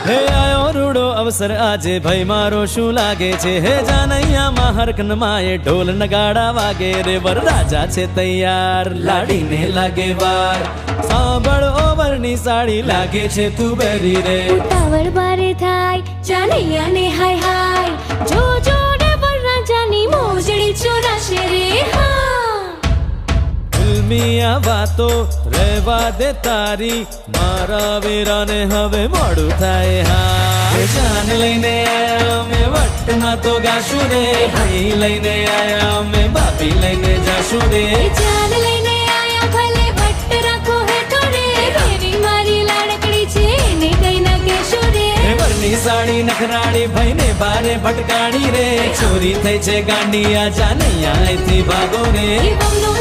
હે આયો રૂડો અવસર આજે ભાઈ મારો શું લાગે છે હે જાનૈયામાં હરખન માએ ઢોલ નગાડા વાગે રે વરરાજા છે તૈયાર લાડીને લાગે વાર સાંભળ ઓવરની સાડી લાગે છે તું બેરી રે ઉતાવળ બારે થાય જાનૈયાને હાય હાય જો જોડે વરરાજાની મોજડી ચોરાશે રે હા ફિલ્મિયા વાતો રહેવા દે તારી મારા વીરાને હવે મોડું થાય હા જાન લઈને આયા અમે વટમાં તો ગાશું રે ભાઈ લઈને આયા અમે બાપી લઈને જાશું રે જાન લઈને આયા ભલે ભટ્ટ રાખો હે થોડે એવી મારી લાડકડી છે એને કઈ ના કહેશો રે વરની સાડી નખરાડી ભાઈને બારે ભટકાડી રે ચોરી થઈ છે ગાંડી આ જાનૈયા અહીંથી ભાગો રે બમનો